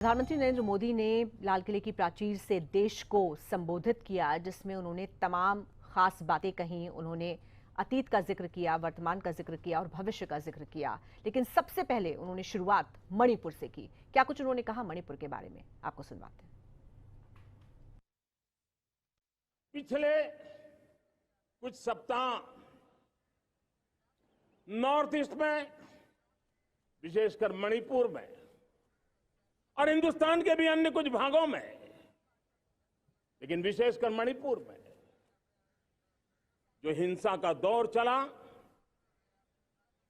प्रधानमंत्री नरेंद्र मोदी ने लाल किले की प्राचीर से देश को संबोधित किया, जिसमें उन्होंने तमाम खास बातें कहीं। उन्होंने अतीत का जिक्र किया, वर्तमान का जिक्र किया और भविष्य का जिक्र किया। लेकिन सबसे पहले उन्होंने शुरुआत मणिपुर से की। क्या कुछ उन्होंने कहा मणिपुर के बारे में, आपको सुनवाते हैं। पिछले कुछ सप्ताह नॉर्थ ईस्ट में, विशेषकर मणिपुर में और हिंदुस्तान के भी अन्य कुछ भागों में, लेकिन विशेषकर मणिपुर में जो हिंसा का दौर चला,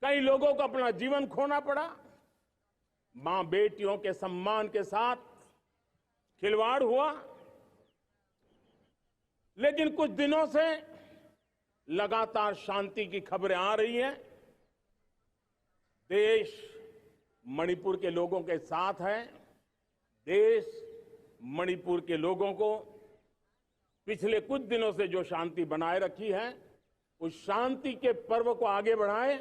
कई लोगों को अपना जीवन खोना पड़ा, मां बेटियों के सम्मान के साथ खिलवाड़ हुआ। लेकिन कुछ दिनों से लगातार शांति की खबरें आ रही हैं। देश मणिपुर के लोगों के साथ है। देश मणिपुर के लोगों को पिछले कुछ दिनों से जो शांति बनाए रखी है, उस शांति के पर्व को आगे बढ़ाए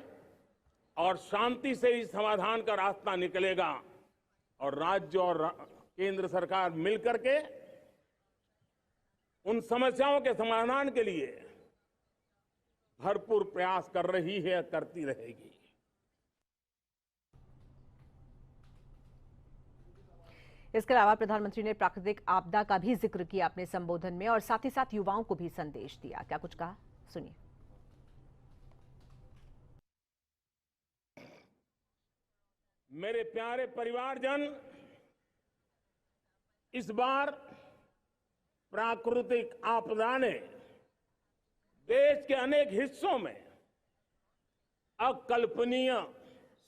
और शांति से ही समाधान का रास्ता निकलेगा। और राज्य और केंद्र सरकार मिलकर के उन समस्याओं के समाधान के लिए भरपूर प्रयास कर रही है, करती रहेगी। इसके अलावा प्रधानमंत्री ने प्राकृतिक आपदा का भी जिक्र किया अपने संबोधन में और साथ ही साथ युवाओं को भी संदेश दिया। क्या कुछ कहा, सुनिए। मेरे प्यारे परिवारजन, इस बार प्राकृतिक आपदा ने देश के अनेक हिस्सों में अकल्पनीय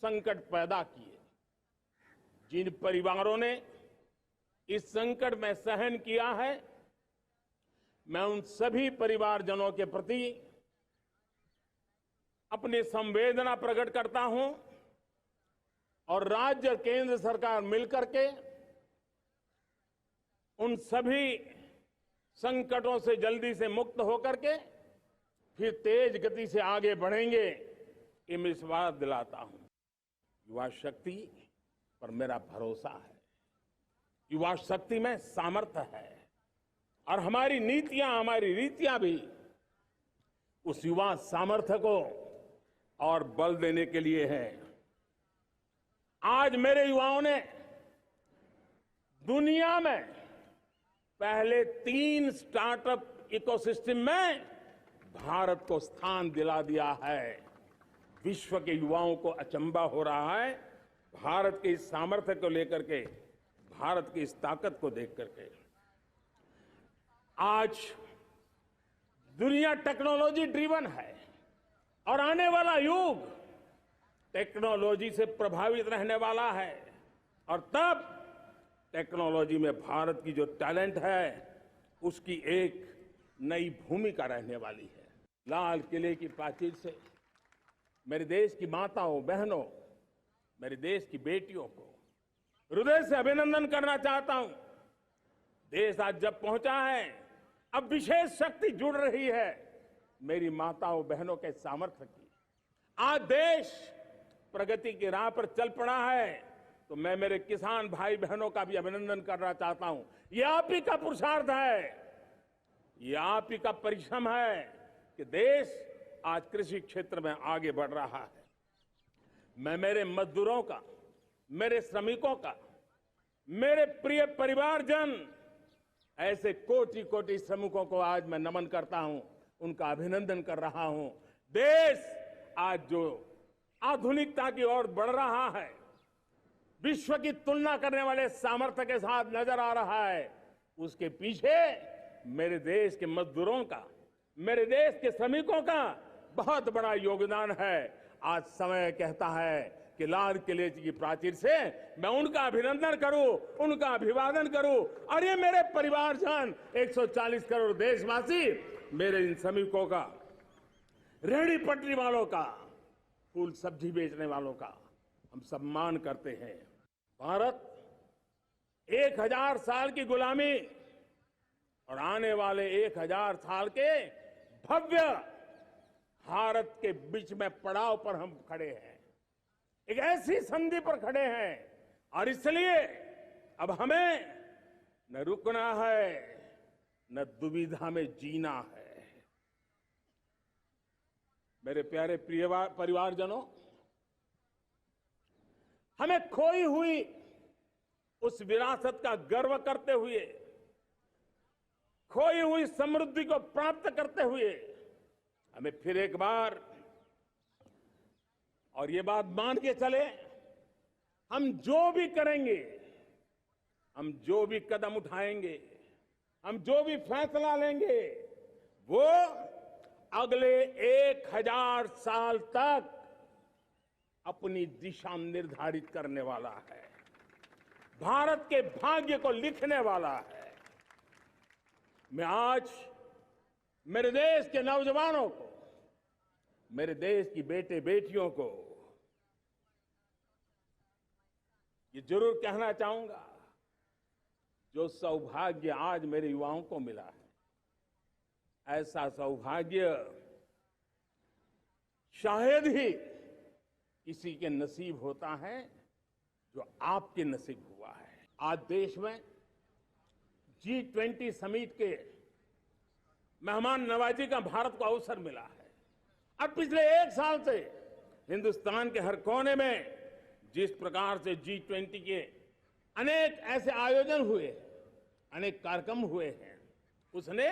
संकट पैदा किए। जिन परिवारों ने इस संकट में सहन किया है, मैं उन सभी परिवारजनों के प्रति अपनी संवेदना प्रकट करता हूं और राज्य और केंद्र सरकार मिलकर के उन सभी संकटों से जल्दी से मुक्त होकर के फिर तेज गति से आगे बढ़ेंगे, ये मैं विश्वास दिलाता हूं। युवा शक्ति पर मेरा भरोसा है। युवा शक्ति में सामर्थ्य है और हमारी नीतियां, हमारी रीतियां भी उस युवा सामर्थ्य को और बल देने के लिए है। आज मेरे युवाओं ने दुनिया में पहले 3 स्टार्टअप इकोसिस्टम में भारत को स्थान दिला दिया है। विश्व के युवाओं को अचंभा हो रहा है भारत के इस सामर्थ्य को लेकर के, भारत की इस ताकत को देख करके। आज दुनिया टेक्नोलॉजी ड्रिवन है और आने वाला युग टेक्नोलॉजी से प्रभावित रहने वाला है और तब टेक्नोलॉजी में भारत की जो टैलेंट है, उसकी एक नई भूमिका रहने वाली है। लाल किले की प्राचीर से मेरे देश की माताओं, बहनों, मेरे देश की बेटियों को हृदय से अभिनंदन करना चाहता हूं। देश आज जब पहुंचा है, अब विशेष शक्ति जुड़ रही है मेरी माताओं बहनों के सामर्थ्य की। आज देश प्रगति की राह पर चल पड़ा है, तो मैं मेरे किसान भाई बहनों का भी अभिनंदन करना चाहता हूं। यह आप ही का पुरुषार्थ है, यह आप ही का परिश्रम है कि देश आज कृषि क्षेत्र में आगे बढ़ रहा है। मैं मेरे मजदूरों का, मेरे श्रमिकों का, मेरे प्रिय परिवारजन, ऐसे कोटि कोटि श्रमिकों को आज मैं नमन करता हूं, उनका अभिनंदन कर रहा हूं। देश आज जो आधुनिकता की ओर बढ़ रहा है, विश्व की तुलना करने वाले सामर्थ्य के साथ नजर आ रहा है, उसके पीछे मेरे देश के मजदूरों का, मेरे देश के श्रमिकों का बहुत बड़ा योगदान है। आज समय कहता है कि लाल किले की प्राचीर से मैं उनका अभिनंदन करूं, उनका अभिवादन करूं। और ये मेरे परिवारजन, 140 करोड़ देशवासी, मेरे इन श्रमिकों का, रेहड़ी पटरी वालों का, फूल सब्जी बेचने वालों का हम सम्मान करते हैं। भारत 1000 साल की गुलामी और आने वाले 1000 साल के भव्य भारत के बीच में पड़ाव पर हम खड़े हैं। एक ऐसी संधि पर खड़े हैं और इसलिए अब हमें न रुकना है, न दुविधा में जीना है। मेरे प्यारे परिवारजनों, हमें खोई हुई उस विरासत का गर्व करते हुए, खोई हुई समृद्धि को प्राप्त करते हुए, हमें फिर एक बार और ये बात मान के चले, हम जो भी करेंगे, हम जो भी कदम उठाएंगे, हम जो भी फैसला लेंगे, वो अगले 1000 साल तक अपनी दिशा निर्धारित करने वाला है, भारत के भाग्य को लिखने वाला है। मैं आज मेरे देश के नौजवानों को, मेरे देश की बेटे बेटियों को ये जरूर कहना चाहूंगा, जो सौभाग्य आज मेरे युवाओं को मिला है, ऐसा सौभाग्य शायद ही किसी के नसीब होता है जो आपके नसीब हुआ है। आज देश में G20 समिट के मेहमान नवाजी का भारत को अवसर मिला है। अब पिछले 1 साल से हिंदुस्तान के हर कोने में जिस प्रकार से G20 के अनेक ऐसे आयोजन हुए, अनेक कार्यक्रम हुए हैं, उसने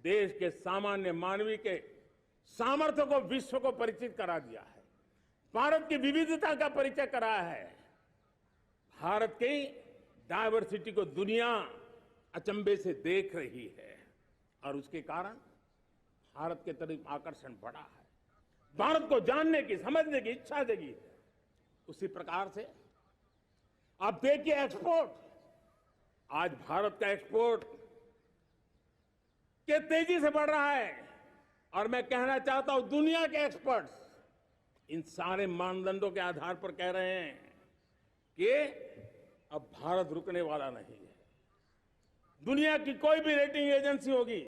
देश के सामान्य मानवी के सामर्थ्य को विश्व को परिचित करा दिया है, भारत की विविधता का परिचय कराया है, भारत की डायवर्सिटी को दुनिया अचंभे से देख रही है और उसके कारण भारत के तरफ आकर्षण बढ़ा है, भारत को जानने की, समझने की इच्छा जगी है। उसी प्रकार से आप देखिए एक्सपोर्ट, आज भारत का एक्सपोर्ट के तेजी से बढ़ रहा है और मैं कहना चाहता हूं दुनिया के एक्सपर्ट्स इन सारे मानदंडों के आधार पर कह रहे हैं कि अब भारत रुकने वाला नहीं है। दुनिया की कोई भी रेटिंग एजेंसी होगी,